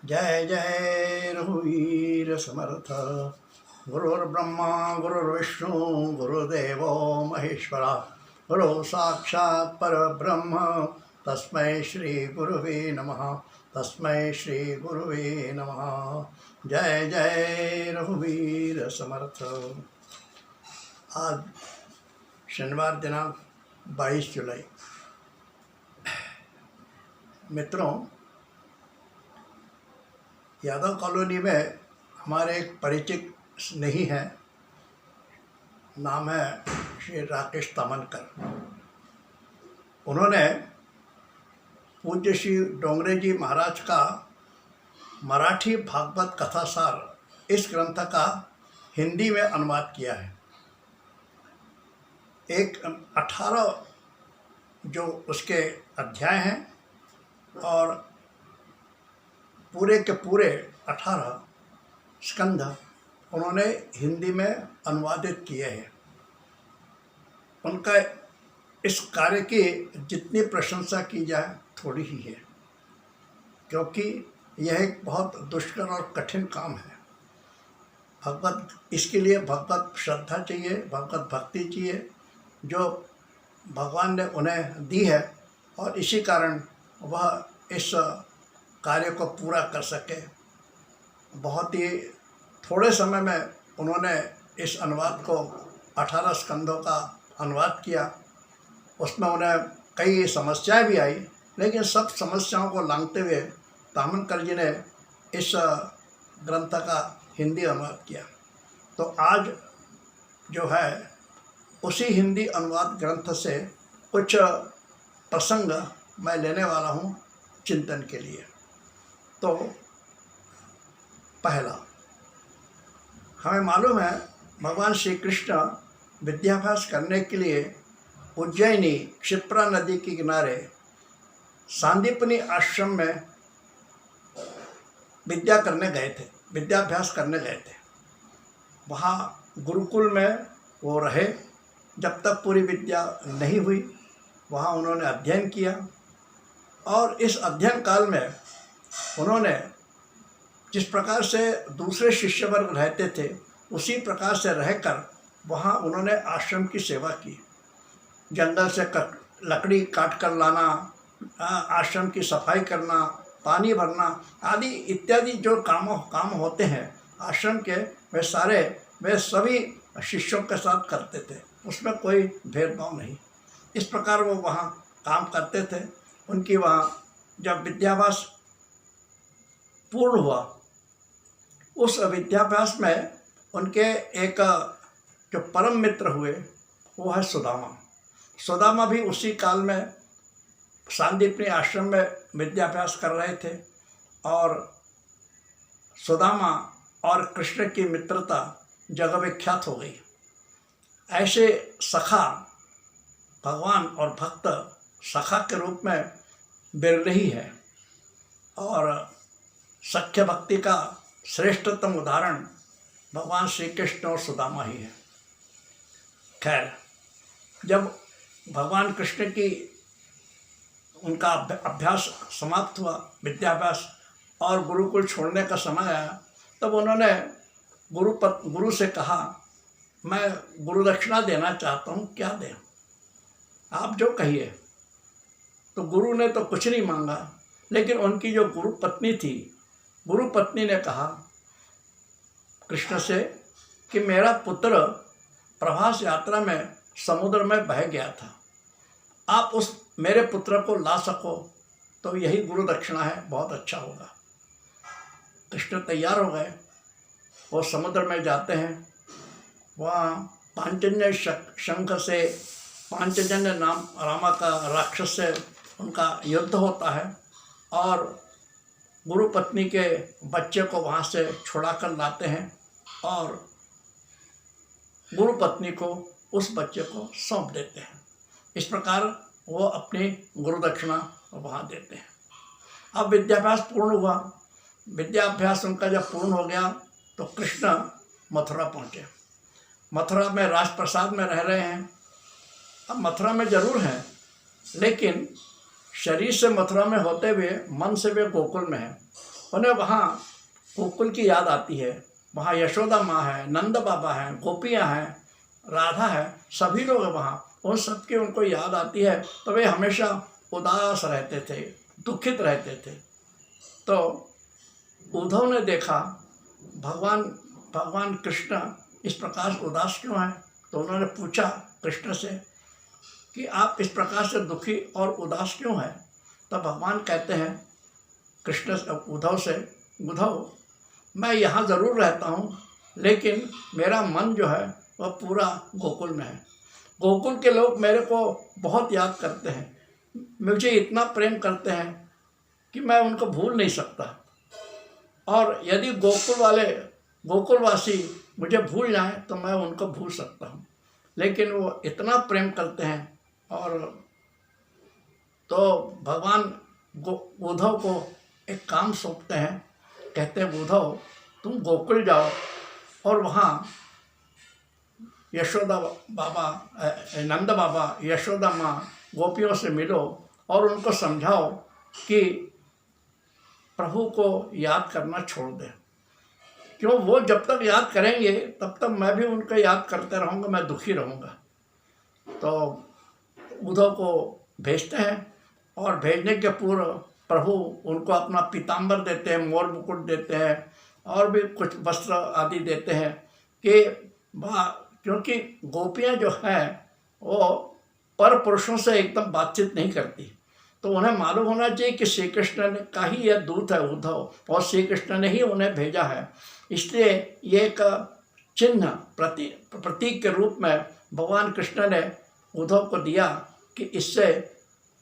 जय जय रघुवीर समर्थ। गुरुर्ब्रह्मा गुरुर्विष्णु गुरुदेवो महेश्वरा, गुरु साक्षात् परब्रह्म तस्मै श्री गुरुवे नमः। तस्मै श्री गुरुवे नमः। जय जय रघुवीर समर्थ। आज शनिवार दिनांक 22 जुलाई। मित्रों, यादव कॉलोनी में हमारे एक परिचित स्नेही हैं, नाम है श्री राकेश तामनकर। उन्होंने पूज्य श्री डोंगरे जी महाराज का मराठी भागवत कथासार इस ग्रंथ का हिंदी में अनुवाद किया है। एक 18 जो उसके अध्याय हैं और पूरे के पूरे 18 स्कंध उन्होंने हिंदी में अनुवादित किए हैं। उनका इस कार्य की जितनी प्रशंसा की जाए थोड़ी ही है, क्योंकि यह एक बहुत दुष्कर और कठिन काम है। इसके लिए भगवत श्रद्धा चाहिए, भगवत भक्ति चाहिए, जो भगवान ने उन्हें दी है, और इसी कारण वह इस कार्य को पूरा कर सके। बहुत ही थोड़े समय में उन्होंने इस अनुवाद को 18 स्कंधों का अनुवाद किया। उसमें उन्हें कई समस्याएं भी आई, लेकिन सब समस्याओं को लांघते हुए तामनकर जी ने इस ग्रंथ का हिंदी अनुवाद किया। तो आज जो है उसी हिंदी अनुवाद ग्रंथ से कुछ प्रसंग मैं लेने वाला हूँ चिंतन के लिए। तो पहला, हमें मालूम है भगवान श्री कृष्ण विद्याभ्यास करने के लिए उज्जैनी क्षिप्रा नदी के किनारे सांदीपनी आश्रम में विद्याभ्यास करने गए थे। वहाँ गुरुकुल में वो रहे जब तक पूरी विद्या नहीं हुई। वहाँ उन्होंने अध्ययन किया, और इस अध्ययन काल में उन्होंने जिस प्रकार से दूसरे शिष्य वर्ग रहते थे उसी प्रकार से रहकर वहाँ उन्होंने आश्रम की सेवा की। जंगल से लकड़ी काट कर लाना, आश्रम की सफाई करना, पानी भरना आदि इत्यादि जो काम होते हैं आश्रम के, वे सभी शिष्यों के साथ करते थे। उसमें कोई भेदभाव नहीं। इस प्रकार वो वहाँ काम करते थे। उनकी वहाँ जब विद्याभ्यास पूर्ण हुआ, उस विद्याभ्यास में उनके एक जो परम मित्र हुए वो है सुदामा। सुदामा भी उसी काल में सांदीपनी आश्रम में विद्याभ्यास कर रहे थे, और सुदामा और कृष्ण की मित्रता जगह विख्यात हो गई। ऐसे सखा, भगवान और भक्त सखा के रूप में बिरलही है, और सख्य भक्ति का श्रेष्ठतम उदाहरण भगवान श्री कृष्ण और सुदामा ही है। खैर, जब भगवान कृष्ण की उनका अभ्यास समाप्त हुआ, विद्याभ्यास, और गुरुकुल छोड़ने का समय आया, तब उन्होंने गुरु से कहा, मैं गुरु दक्षिणा देना चाहता हूँ, क्या दें, आप जो कहिए। तो गुरु ने तो कुछ नहीं मांगा, लेकिन उनकी जो गुरु पत्नी ने कहा कृष्ण से कि मेरा पुत्र प्रभास यात्रा में समुद्र में बह गया था, आप उस मेरे पुत्र को ला सको तो यही गुरु दक्षिणा है, बहुत अच्छा होगा। कृष्ण तैयार हो गए। वो समुद्र में जाते हैं। वहाँ पांचजन्य शंख से, पांचजन्य नाम रामा का राक्षस से उनका युद्ध होता है, और गुरु पत्नी के बच्चे को वहाँ से छुड़ा कर लाते हैं, और गुरु पत्नी को उस बच्चे को सौंप देते हैं। इस प्रकार वो अपनी गुरु दक्षिणा वहाँ देते हैं। अब विद्याभ्यास पूर्ण हुआ। विद्याभ्यास उनका जब पूर्ण हो गया तो कृष्ण मथुरा पहुँचे। मथुरा में राजप्रसाद में रह रहे हैं। अब मथुरा में जरूर हैं, लेकिन शरीर से मथुरा में होते हुए मन से वे गोकुल में हैं। उन्हें वहाँ गोकुल की याद आती है। वहाँ यशोदा माँ है, नंद बाबा हैं, गोपियाँ हैं, राधा है, सभी लोग हैं वहाँ। उन सबकी उनको याद आती है तो वे हमेशा उदास रहते थे, दुखित रहते थे। तो उद्धव ने देखा भगवान कृष्ण इस प्रकार उदास क्यों हैं। तो उन्होंने पूछा कृष्ण से कि आप इस प्रकार से दुखी और उदास क्यों हैं। तब भगवान कहते हैं कृष्ण उद्धव से, उद्धव मैं यहाँ ज़रूर रहता हूँ, लेकिन मेरा मन जो है वह पूरा गोकुल में है। गोकुल के लोग मेरे को बहुत याद करते हैं, मुझे इतना प्रेम करते हैं कि मैं उनको भूल नहीं सकता। और यदि गोकुलवासी मुझे भूल जाएं तो मैं उनको भूल सकता हूँ, लेकिन वो इतना प्रेम करते हैं। और तो भगवान उद्धव को एक काम सौंपते हैं, कहते हैं उद्धव तुम गोकुल जाओ और वहाँ यशोदा बाबा, नंद बाबा, यशोदा माँ, गोपियों से मिलो और उनको समझाओ कि प्रभु को याद करना छोड़ दें। क्यों, वो जब तक याद करेंगे तब तक मैं भी उनको याद करते रहूँगा, मैं दुखी रहूँगा। तो उद्धव को भेजते हैं और भेजने के पूर्व प्रभु उनको अपना पीताम्बर देते हैं, मोर मुकुट देते हैं और भी कुछ वस्त्र आदि देते हैं कि क्योंकि गोपियाँ जो हैं वो पर पुरुषों से एकदम बातचीत नहीं करती, तो उन्हें मालूम होना चाहिए कि श्री कृष्ण ने का ही यह दूत है उद्धव, और श्री कृष्ण ने ही उन्हें भेजा है। इसलिए ये एक चिन्ह प्रतीक के रूप में भगवान कृष्ण ने उद्धव को दिया कि इससे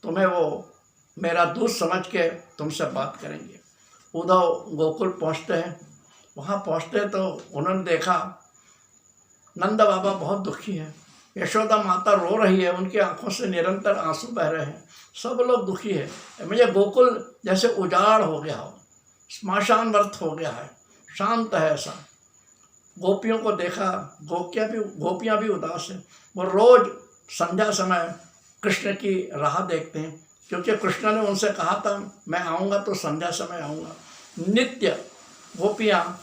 तुम्हें वो मेरा दूत समझ के तुमसे बात करेंगे। उद्धव गोकुल पहुँचते हैं। वहाँ पहुँचते तो उन्होंने देखा नंद बाबा बहुत दुखी हैं, यशोदा माता रो रही है, उनकी आंखों से निरंतर आंसू बह रहे हैं, सब लोग दुखी है। मुझे गोकुल जैसे उजाड़ हो गया हो, श्मशान व्रत हो गया है, शांत है ऐसा। गोपियों को देखा, गोपियाँ भी उदास हैं। वो रोज संध्या समय कृष्ण की राह देखते हैं, क्योंकि कृष्ण ने उनसे कहा था मैं आऊँगा तो संध्या समय आऊँगा। नित्य गोपियाँ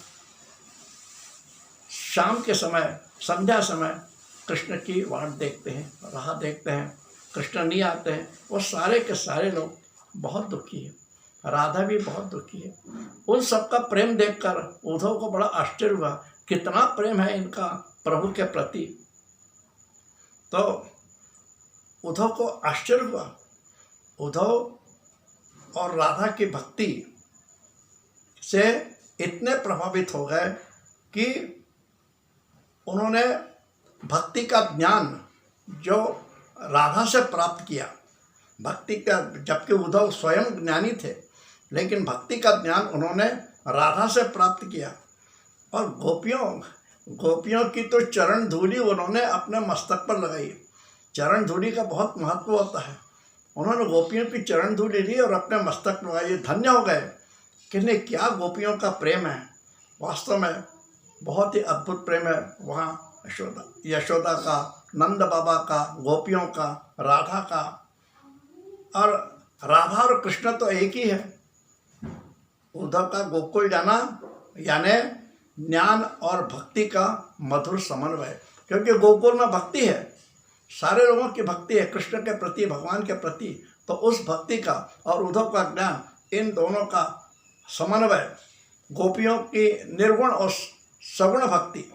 शाम के समय, संध्या समय कृष्ण की वाट देखते हैं, राह देखते हैं, कृष्ण नहीं आते हैं। वो सारे के सारे लोग बहुत दुखी हैं, राधा भी बहुत दुखी है। उन सबका प्रेम देखकर उद्धव को बड़ा आश्चर्य हुआ, कितना प्रेम है इनका प्रभु के प्रति। तो उद्धव को आश्चर्य हुआ। उद्धव और राधा की भक्ति से इतने प्रभावित हो गए कि उन्होंने भक्ति का ज्ञान जो राधा से प्राप्त किया, भक्ति का, जबकि उद्धव स्वयं ज्ञानी थे, लेकिन भक्ति का ज्ञान उन्होंने राधा से प्राप्त किया। और गोपियों की तो चरण धूलि उन्होंने अपने मस्तक पर लगाई। चरण धूलि का बहुत महत्व होता है। उन्होंने गोपियों की चरण धूलि ली और अपने मस्तक पर लगाई, धन्य हो गए कि नहीं, क्या गोपियों का प्रेम है, वास्तव में बहुत ही अद्भुत प्रेम है वहाँ यशोदा का, नंद बाबा का, गोपियों का, राधा का। और राधा और कृष्ण तो एक ही है। उद्धव का गोकुल जाना यानी ज्ञान और भक्ति का मधुर समन्वय, क्योंकि गोकुल में भक्ति है, सारे लोगों की भक्ति है कृष्ण के प्रति, भगवान के प्रति। तो उस भक्ति का और उद्धव का ज्ञान, इन दोनों का समन्वय, गोपियों की निर्गुण और सगुण भक्ति,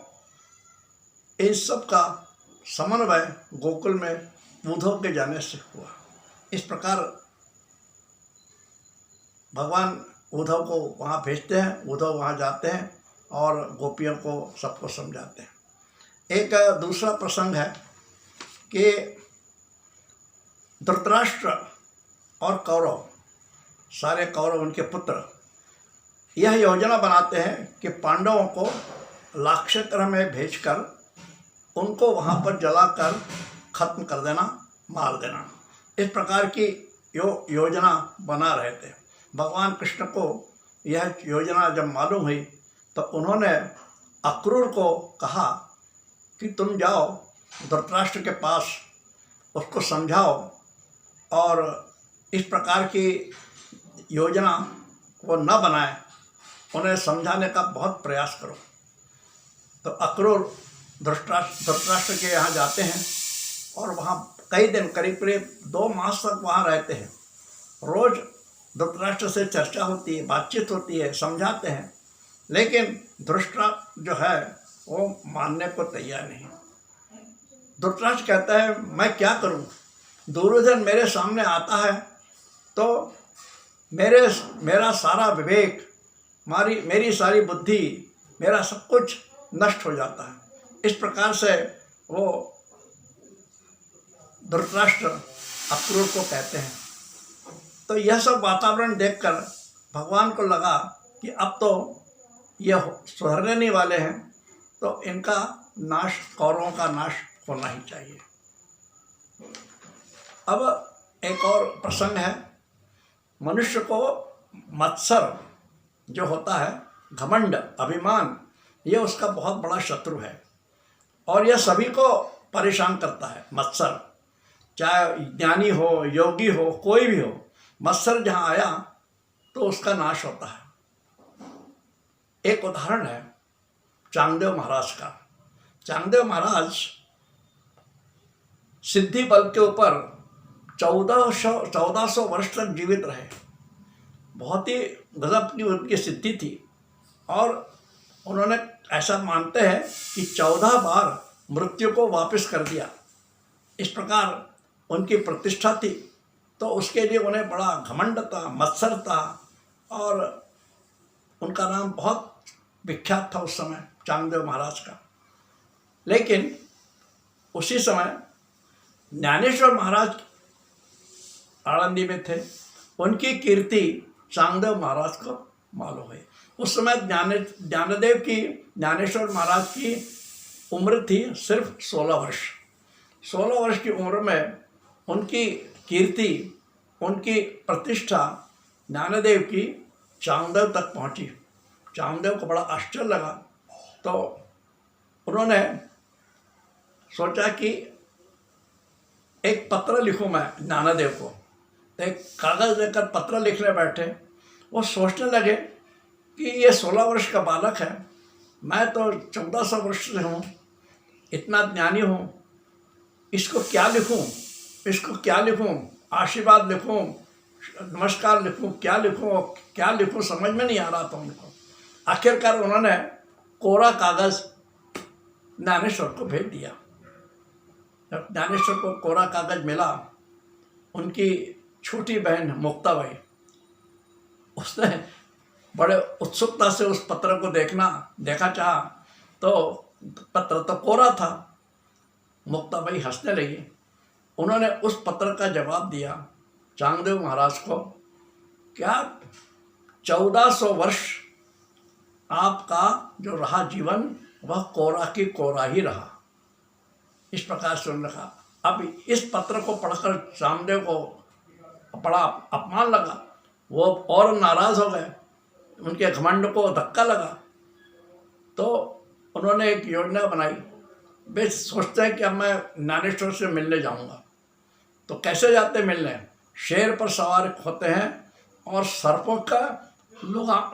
इन सब का समन्वय गोकुल में उद्धव के जाने से हुआ। इस प्रकार भगवान उद्धव को वहाँ भेजते हैं, उद्धव वहाँ जाते हैं और गोपियों को सबको समझाते हैं। एक दूसरा प्रसंग है कि धृतराष्ट्र और कौरव, सारे कौरव उनके पुत्र, यह योजना बनाते हैं कि पांडवों को लाक्षागृह में भेजकर उनको वहाँ पर जलाकर खत्म कर देना, मार देना। इस प्रकार की योजना बना रहे थे। भगवान कृष्ण को यह योजना जब मालूम हुई तो उन्होंने अक्रूर को कहा कि तुम जाओ धृतराष्ट्र के पास, उसको समझाओ और इस प्रकार की योजना वो न बनाए उन्हें समझाने का बहुत प्रयास करो। तो अक्रूर धृतराष्ट्र के यहाँ जाते हैं और वहाँ कई दिन, करीब करीब 2 मास तक वहाँ रहते हैं। रोज धृतराष्ट्र से चर्चा होती है, बातचीत होती है, समझाते हैं, लेकिन धृतराष्ट्र जो है वो मानने को तैयार नहीं। धृतराष्ट्र कहता है मैं क्या करूं, दुर्योधन मेरे सामने आता है तो मेरा सारा विवेक, मेरी सारी बुद्धि, मेरा सब कुछ नष्ट हो जाता है। इस प्रकार से वो धृतराष्ट्र अक्रूर को कहते हैं। तो यह सब वातावरण देखकर भगवान को लगा कि अब तो ये सुधरने नहीं वाले हैं, तो इनका नाश, कौरवों का नाश होना ही चाहिए। अब एक और प्रसंग है। मनुष्य को मत्सर जो होता है, घमंड, अभिमान, ये उसका बहुत बड़ा शत्रु है और यह सभी को परेशान करता है। मत्सर, चाहे ज्ञानी हो, योगी हो, कोई भी हो, मत्सर जहाँ आया तो उसका नाश होता है। एक उदाहरण है चांगदेव महाराज का। चांगदेव महाराज सिद्धि बल के ऊपर 1400 वर्ष तक जीवित रहे। बहुत ही गजब की उनकी सिद्धि थी और उन्होंने ऐसा मानते हैं कि 14 बार मृत्यु को वापस कर दिया। इस प्रकार उनकी प्रतिष्ठा थी। तो उसके लिए उन्हें बड़ा घमंड था, मत्सर था और उनका नाम बहुत विख्यात था उस समय, चांगदेव महाराज का। लेकिन उसी समय ज्ञानेश्वर महाराज आनंदी में थे, उनकी कीर्ति चांगदेव महाराज को मालूम है। उस समय ज्ञानेश्वर महाराज की उम्र थी सिर्फ 16 वर्ष। 16 वर्ष की उम्र में उनकी कीर्ति, उनकी प्रतिष्ठा ज्ञानदेव की चांगदेव तक पहुंची। चांगदेव को बड़ा आश्चर्य लगा। तो उन्होंने सोचा कि एक पत्र लिखूं मैं ज्ञानदेव को। तो एक कागज़ लेकर पत्र लिखने बैठे। वो सोचने लगे कि ये 16 वर्ष का बालक है, मैं तो 1400 वर्ष से हूँ, इतना ज्ञानी हूँ, इसको क्या लिखूं, आशीर्वाद लिखूं, नमस्कार लिखूं, क्या लिखूं समझ में नहीं आ रहा था उनको। आखिरकार उन्होंने कोरा कागज़ ज्ञानेश्वर को भेज दिया। जब ज्ञानेश्वर को कोरा कागज़ मिला, उनकी छोटी बहन मुक्ताबाई, उसने बड़े उत्सुकता से उस पत्र को देखा चाहा, तो पत्र तो कोरा था। मुक्ताबाई हंसने लगी। उन्होंने उस पत्र का जवाब दिया चांगदेव महाराज को, क्या 1400 वर्ष आपका जो रहा जीवन, वह कोरा की कोरा ही रहा। इस प्रकार से उन्होंने कहा। अब इस पत्र को पढ़कर चांगदेव को बड़ा अपमान लगा। वो और नाराज़ हो गए, उनके घमंड को धक्का लगा। तो उन्होंने एक योजना बनाई। वे सोचते हैं कि अब मैं ज्ञानेश्वर से मिलने जाऊंगा। तो कैसे जाते मिलने? शेर पर सवार होते हैं और सर्पों का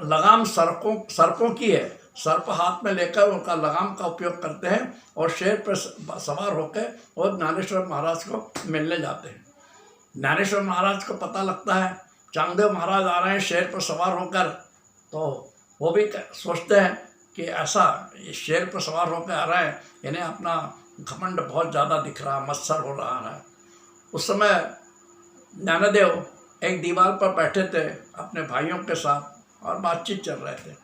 लगाम सर्पों की है। सर्प हाथ में लेकर उनका लगाम का उपयोग करते हैं और शेर पर सवार होकर और ज्ञानेश्वर महाराज को मिलने जाते हैं। ज्ञानेश्वर महाराज को पता लगता है चांगदेव महाराज आ रहे हैं शेर पर सवार होकर। तो वो भी सोचते हैं कि ऐसा शेर पर सवार होकर आ रहा है, इन्हें अपना घमंड बहुत ज़्यादा दिख रहा, मत्सर हो रहा है। उस समय ज्ञानदेव एक दीवार पर बैठे थे अपने भाइयों के साथ और बातचीत चल रहे थे।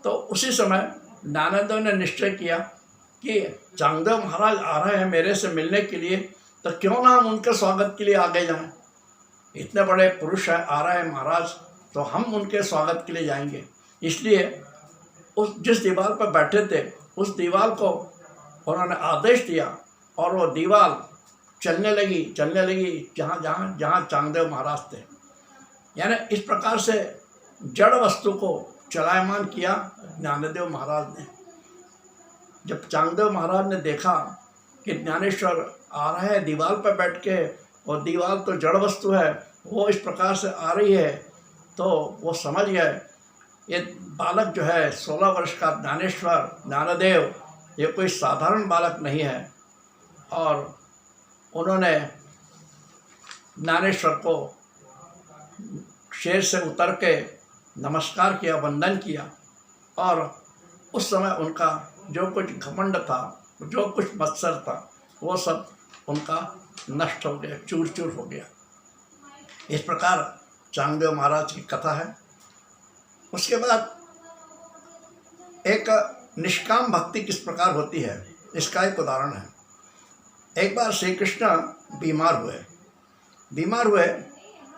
तो उसी समय ज्ञानदेव ने निश्चय किया कि चांगदेव महाराज आ रहे हैं मेरे से मिलने के लिए, तो क्यों ना हम उनके स्वागत के लिए आगे जाएं। इतने बड़े पुरुष है, आ रहे हैं महाराज, तो हम उनके स्वागत के लिए जाएंगे। इसलिए उस जिस दीवार पर बैठे थे उस दीवार को उन्होंने आदेश दिया और वो दीवार चलने लगी जहाँ चांगदेव महाराज थे। यानी इस प्रकार से जड़ वस्तु को चलायमान किया ज्ञानदेव महाराज ने। जब चांगदेव महाराज ने देखा कि ज्ञानेश्वर आ रहे हैं दीवार पर बैठ के, और दीवार तो जड़ वस्तु है, वो इस प्रकार से आ रही है, तो वो समझ गए ये बालक जो है 16 वर्ष का ज्ञानेश्वर ज्ञानदेव, ये कोई साधारण बालक नहीं है। और उन्होंने ज्ञानेश्वर को शेर से उतर के नमस्कार किया, वंदन किया। और उस समय उनका जो कुछ घमंड था, जो कुछ मत्सर था, वो सब उनका नष्ट हो गया, चूर चूर हो गया। इस प्रकार चांगदेव महाराज की कथा है। उसके बाद एक निष्काम भक्ति किस प्रकार होती है, इसका एक उदाहरण है। एक बार श्री कृष्ण बीमार हुए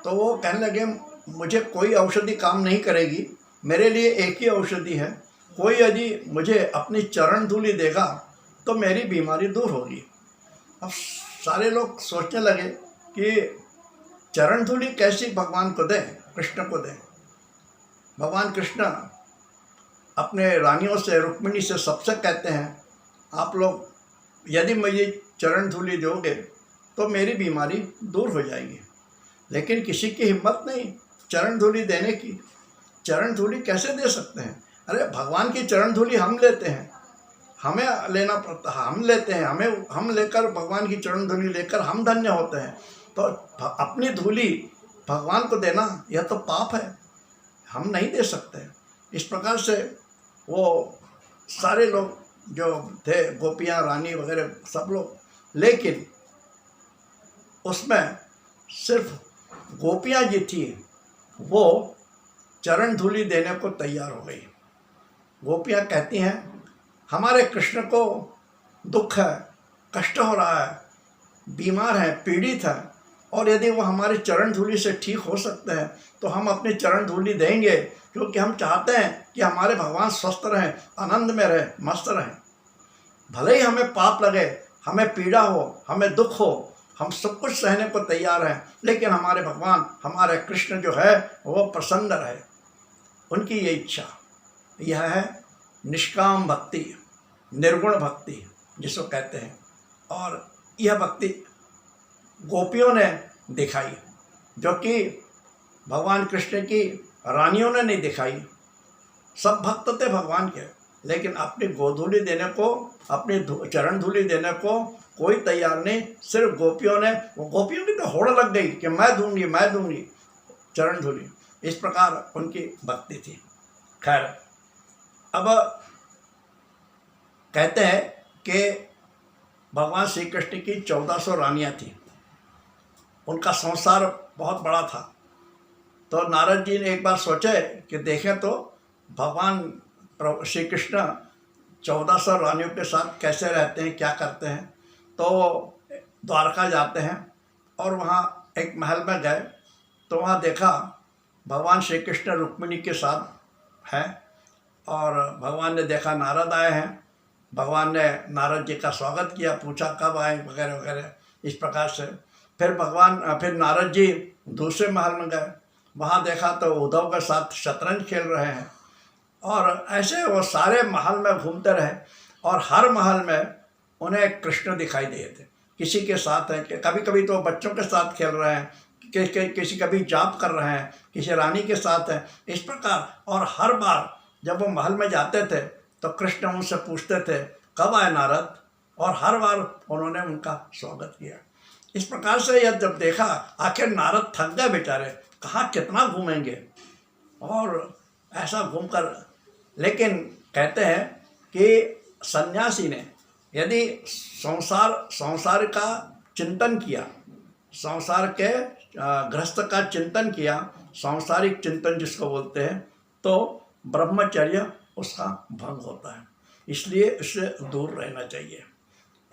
तो वो कहने लगे, मुझे कोई औषधि काम नहीं करेगी, मेरे लिए एक ही औषधि है, कोई यदि मुझे अपनी चरण धूलि देगा तो मेरी बीमारी दूर होगी। अब सारे लोग सोचने लगे कि चरण धूलि कैसी भगवान को दें, कृष्ण को दें। भगवान कृष्ण अपने रानियों से, रुक्मिणी से, सबसे कहते हैं, आप लोग यदि मुझे चरण धूलि दोगे तो मेरी बीमारी दूर हो जाएगी। लेकिन किसी की हिम्मत नहीं चरण धूलि देने की। चरण धूलि कैसे दे सकते हैं? अरे भगवान की चरण धूलि हम लेते हैं, हमें लेना पड़ता है, हम लेते हैं, हम लेकर भगवान की चरण धूलि लेकर हम धन्य होते हैं। तो अपनी धूलि भगवान को देना यह तो पाप है, हम नहीं दे सकते। इस प्रकार से वो सारे लोग जो थे, गोपियाँ, रानी वगैरह सब लोग, लेकिन उसमें सिर्फ गोपियाँ जी थी, वो चरण धूलि देने को तैयार हो गई। गोपियाँ कहती हैं, हमारे कृष्ण को दुख है, कष्ट हो रहा है, बीमार है, पीड़ित है, और यदि वो हमारे चरण धूलि से ठीक हो सकते हैं तो हम अपनी चरण धूलि देंगे, क्योंकि हम चाहते हैं कि हमारे भगवान स्वस्थ रहें, आनंद में रहें, मस्त रहें। भले ही हमें पाप लगे, हमें पीड़ा हो, हमें दुख हो, हम सब कुछ सहने को तैयार हैं, लेकिन हमारे भगवान, हमारे कृष्ण जो है वो प्रसन्न रहे। उनकी ये इच्छा, यह है निष्काम भक्ति, निर्गुण भक्ति जिसको कहते हैं। और यह भक्ति गोपियों ने दिखाई, जो कि भगवान कृष्ण की रानियों ने नहीं दिखाई। सब भक्त थे भगवान के, लेकिन अपनी गोधूलि देने को, अपनी चरण धूलि देने को कोई तैयार नहीं। सिर्फ गोपियों ने, वो गोपियों की तो होड़ लग गई कि मैं दूंगी चरण धूलि। इस प्रकार उनकी भक्ति थी। खैर, अब कहते हैं कि भगवान श्री कृष्ण की 1400 रानियाँ थी, उनका संसार बहुत बड़ा था। तो नारद जी ने एक बार सोचे कि देखें तो भगवान श्री कृष्ण 1400 रानियों के साथ कैसे रहते हैं, क्या करते हैं। तो द्वारका जाते हैं और वहाँ एक महल में गए तो वहाँ देखा भगवान श्री कृष्ण रुक्मिणी के साथ हैं, और भगवान ने देखा नारद आए हैं। भगवान ने नारद जी का स्वागत किया, पूछा कब आए वगैरह वगैरह। इस प्रकार से फिर नारद जी दूसरे महल में गए, वहाँ देखा तो उद्धव के साथ शतरंज खेल रहे हैं। और ऐसे वो सारे महल में घूमते रहे, और हर महल में उन्हें कृष्ण दिखाई दिए थे। किसी के साथ है, कभी कभी तो बच्चों के साथ खेल रहे हैं, किसी कभी जाप कर रहे हैं, किसी रानी के साथ है, इस प्रकार। और हर बार जब वो महल में जाते थे तो कृष्ण उनसे पूछते थे कब आए नारद, और हर बार उन्होंने उनका स्वागत किया। इस प्रकार से यह जब देखा, आखिर नारद थक गए बेचारे, कहाँ कितना घूमेंगे, और ऐसा घूमकर, लेकिन कहते हैं कि सन्यासी ने यदि संसार का चिंतन किया, संसार के गृहस्थ का चिंतन किया, सांसारिक चिंतन जिसको बोलते हैं, तो ब्रह्मचर्य उसका भंग होता है। इसलिए इससे दूर रहना चाहिए।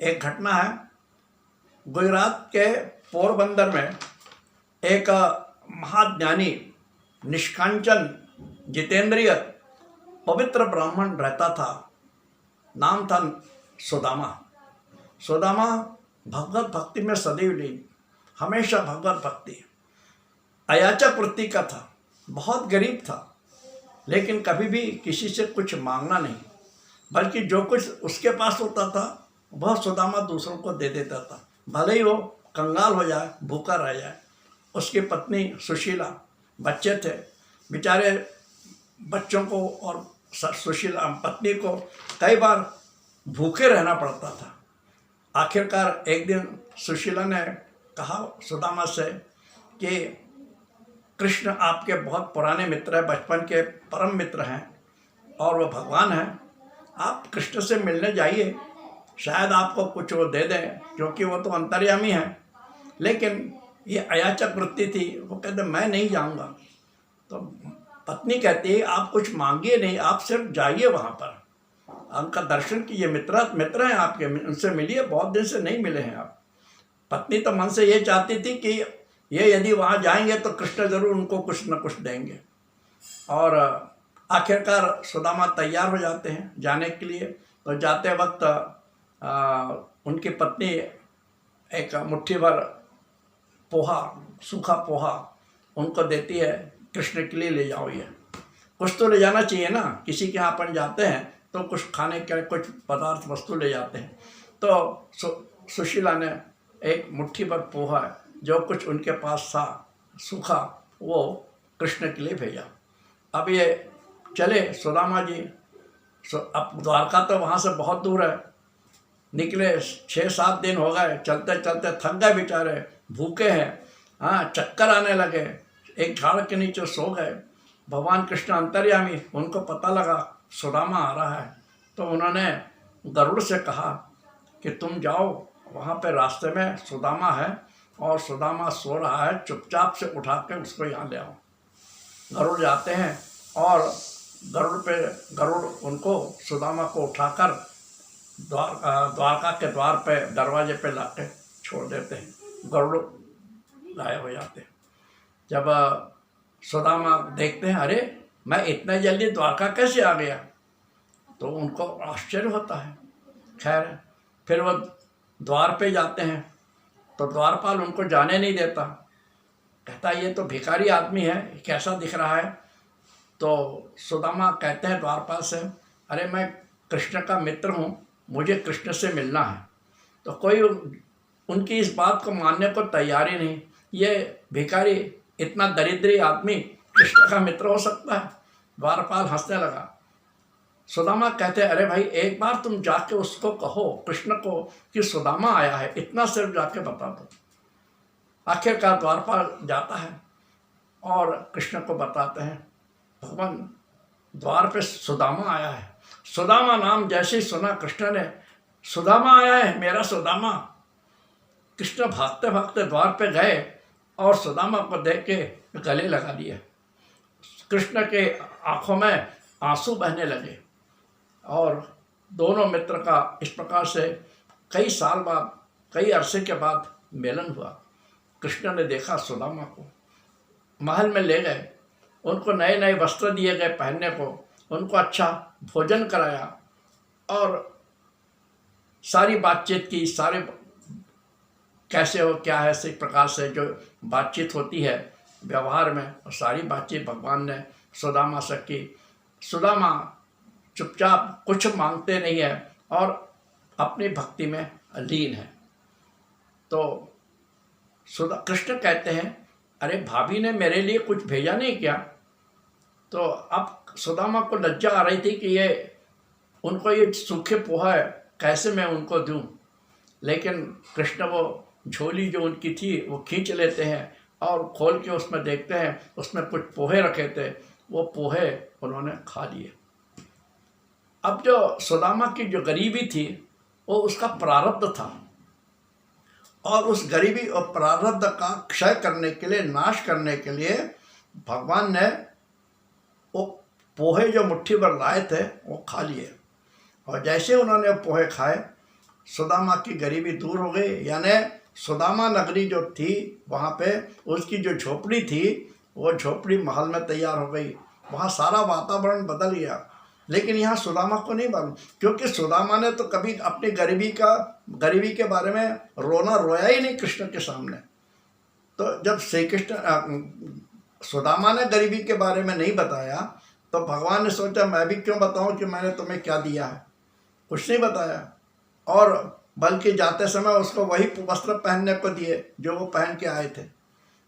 एक घटना है, गुजरात के पोरबंदर में एक महाज्ञानी, निष्कांचन, जितेंद्रिय, पवित्र ब्राह्मण रहता था। नाम था सुदामा भगवत भक्ति में सदैव लीन, हमेशा भगवत भक्ति। अयाचक वृत्ति का था, बहुत गरीब था, लेकिन कभी भी किसी से कुछ मांगना नहीं, बल्कि जो कुछ उसके पास होता था वह सुदामा दूसरों को दे देता था, भले ही वो कंगाल हो जाए, भूखा रह जाए। उसकी पत्नी सुशीला, बच्चे थे बेचारे, बच्चों को और सुशीला पत्नी को कई बार भूखे रहना पड़ता था। आखिरकार एक दिन सुशीला ने कहा सुदामा से कि कृष्ण आपके बहुत पुराने मित्र हैं, बचपन के परम मित्र हैं और वो भगवान हैं, आप कृष्ण से मिलने जाइए, शायद आपको कुछ वो दे दें, क्योंकि वो तो अंतर्यामी हैं। लेकिन ये अयाचक वृत्ति थी, वो कहते मैं नहीं जाऊंगा। तो पत्नी कहती है आप कुछ मांगिए नहीं, आप सिर्फ जाइए वहाँ पर, उनका दर्शन कीजिए, मित्र हैं आपके, उनसे मिलिए, बहुत दिन से नहीं मिले हैं आप। पत्नी तो मन से ये चाहती थी कि ये यदि वहाँ जाएंगे तो कृष्ण जरूर उनको कुछ न कुछ देंगे। और आखिरकार सुदामा तैयार हो जाते हैं जाने के लिए। तो जाते वक्त उनकी पत्नी एक मुट्ठी भर पोहा, सूखा पोहा उनको देती है, कृष्ण के लिए ले जाओ, ये कुछ तो ले जाना चाहिए ना, किसी के यहाँ अपन जाते हैं तो कुछ खाने के कुछ पदार्थ वस्तु ले जाते हैं। तो सुशीला ने एक मुट्ठी भर पोहा जो कुछ उनके पास था सूखा, वो कृष्ण के लिए भेजा। अब ये चले सुदामा जी, अब द्वारका तो वहाँ से बहुत दूर है, निकले 6-7 दिन हो गए, चलते चलते थक गए बेचारे, भूखे हैं, हाँ चक्कर आने लगे, एक झाड़ के नीचे सो गए। भगवान कृष्ण अंतर्यामी, उनको पता लगा सुदामा आ रहा है, तो उन्होंने गरुड़ से कहा कि तुम जाओ, वहाँ पे रास्ते में सुदामा है और सुदामा सो रहा है, चुपचाप से उठा के उसको यहाँ ले आओ। गरुड़ जाते हैं और गरुड़ उनको सुदामा को उठाकर द्वारका के द्वार पे, दरवाजे पे लाके छोड़ देते हैं। गरुड़ गायब हो जाते हैं। जब सुदामा देखते हैं अरे मैं इतने जल्दी द्वारका कैसे आ गया, तो उनको आश्चर्य होता है। खैर फिर वो द्वार पे जाते हैं तो द्वारपाल उनको जाने नहीं देता, कहता ये तो भिखारी आदमी है, कैसा दिख रहा है। तो सुदामा कहते हैं द्वारपाल से अरे मैं कृष्ण का मित्र हूँ, मुझे कृष्ण से मिलना है। तो कोई उनकी इस बात को मानने को तैयार ही नहीं, ये भिखारी इतना दरिद्री आदमी कृष्ण का मित्र हो सकता है। द्वारपाल हंसने लगा। सुदामा कहते हैं अरे भाई एक बार तुम जाके उसको कहो कृष्ण को कि सुदामा आया है, इतना सिर्फ जाके बता दो। आखिरकार द्वारपाल जाता है और कृष्ण को बताते हैं भगवान द्वार पे सुदामा आया है। सुदामा नाम जैसे ही सुना कृष्ण ने, सुदामा आया है मेरा सुदामा। कृष्ण भागते भागते द्वार पे गए और सुदामा को देख के गले लगा लिए। कृष्ण के आंखों में आंसू बहने लगे और दोनों मित्र का इस प्रकार से कई साल बाद, कई अरसे के बाद मिलन हुआ। कृष्ण ने देखा सुदामा को, महल में ले गए, उनको नए नए वस्त्र दिए गए पहनने को, उनको अच्छा भोजन कराया और सारी बातचीत की, सारे कैसे हो क्या है, इस प्रकार से जो बातचीत होती है व्यवहार में, और सारी बातचीत भगवान ने सुदामा से की। सुदामा चुपचाप कुछ मांगते नहीं है और अपनी भक्ति में लीन है। तो कृष्ण कहते हैं अरे भाभी ने मेरे लिए कुछ भेजा नहीं क्या। तो अब सुदामा को लज्जा आ रही थी कि ये उनको ये सूखे पोहा है, कैसे मैं उनको दूं। लेकिन कृष्ण वो झोली जो उनकी थी वो खींच लेते हैं और खोल के उसमें देखते हैं, उसमें कुछ पोहे रखे थे, वो पोहे उन्होंने खा लिए। अब जो सुदामा की जो गरीबी थी वो उसका प्रारब्ध था, और उस गरीबी और प्रारब्ध का क्षय करने के लिए, नाश करने के लिए भगवान ने वो पोहे जो मुट्ठी भर लाए थे वो खा लिए। और जैसे उन्होंने पोहे खाए सुदामा की गरीबी दूर हो गई। यानी सुदामा नगरी जो थी वहाँ पे उसकी जो झोपड़ी थी वो झोपड़ी महल में तैयार हो गई, वहाँ सारा वातावरण बदल गया। लेकिन यहाँ सुदामा को नहीं मालूम, क्योंकि सुदामा ने तो कभी अपनी गरीबी के बारे में रोया ही नहीं कृष्ण के सामने। तो जब श्री कृष्ण सुदामा ने गरीबी के बारे में नहीं बताया तो भगवान ने सोचा मैं भी क्यों बताऊं कि मैंने तुम्हें क्या दिया है, कुछ नहीं बताया। और बल्कि जाते समय उसको वही वस्त्र पहनने को दिए जो वो पहन के आए थे,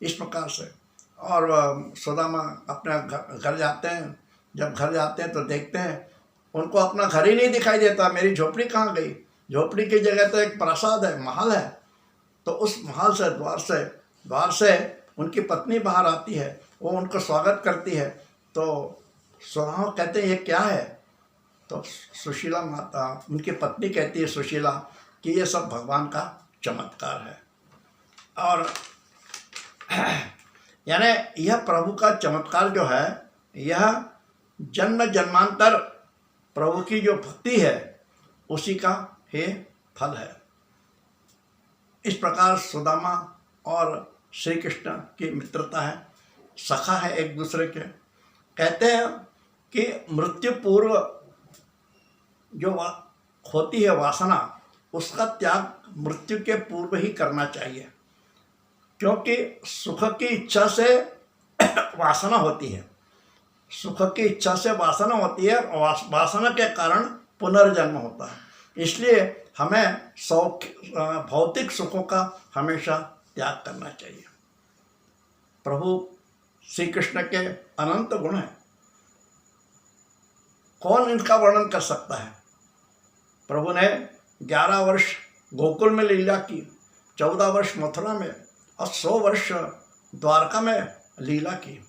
इस प्रकार से। और सुदामा अपने घर जाते हैं। जब घर जाते हैं तो देखते हैं उनको अपना घर ही नहीं दिखाई देता, मेरी झोपड़ी कहाँ गई। झोपड़ी की जगह तो एक प्रासाद है, महल है। तो उस महल से द्वार से उनकी पत्नी बाहर आती है, वो उनको स्वागत करती है। तो स्वभाव कहते हैं ये क्या है। तो सुशीला माता, उनकी पत्नी कहती है सुशीला कि ये सब भगवान का चमत्कार है। और यानी यह प्रभु का चमत्कार जो है, यह जन्म जन्मांतर प्रभु की जो भक्ति है उसी का ही फल है। इस प्रकार सुदामा और श्री कृष्ण की मित्रता है, सखा है एक दूसरे के। कहते हैं कि मृत्यु पूर्व जो होती है वासना, उसका त्याग मृत्यु के पूर्व ही करना चाहिए, क्योंकि सुख की इच्छा से वासना होती है। सुख की इच्छा से वासना होती है और वासना के कारण पुनर्जन्म होता है। इसलिए हमें भौतिक सुखों का हमेशा त्याग करना चाहिए। प्रभु श्री कृष्ण के अनंत गुण हैं, कौन इनका वर्णन कर सकता है। प्रभु ने 11 वर्ष गोकुल में लीला की, 14 वर्ष मथुरा में और 100 वर्ष द्वारका में लीला की,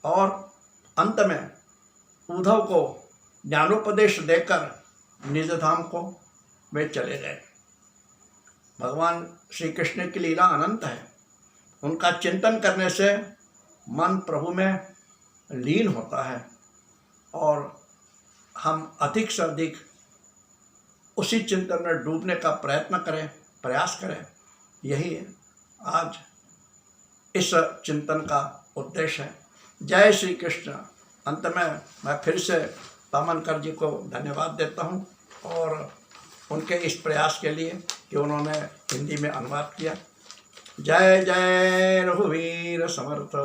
और अंत में उद्धव को ज्ञानोपदेश देकर निज धाम को वे चले गए। भगवान श्री कृष्ण की लीला अनंत है। उनका चिंतन करने से मन प्रभु में लीन होता है और हम अधिक से अधिक उसी चिंतन में डूबने का प्रयास करें। यही आज इस चिंतन का उद्देश्य है। जय श्री कृष्ण। अंत में मैं फिर से तामनकर जी को धन्यवाद देता हूँ और उनके इस प्रयास के लिए कि उन्होंने हिंदी में अनुवाद किया। जय जय रघुवीर समर्थ।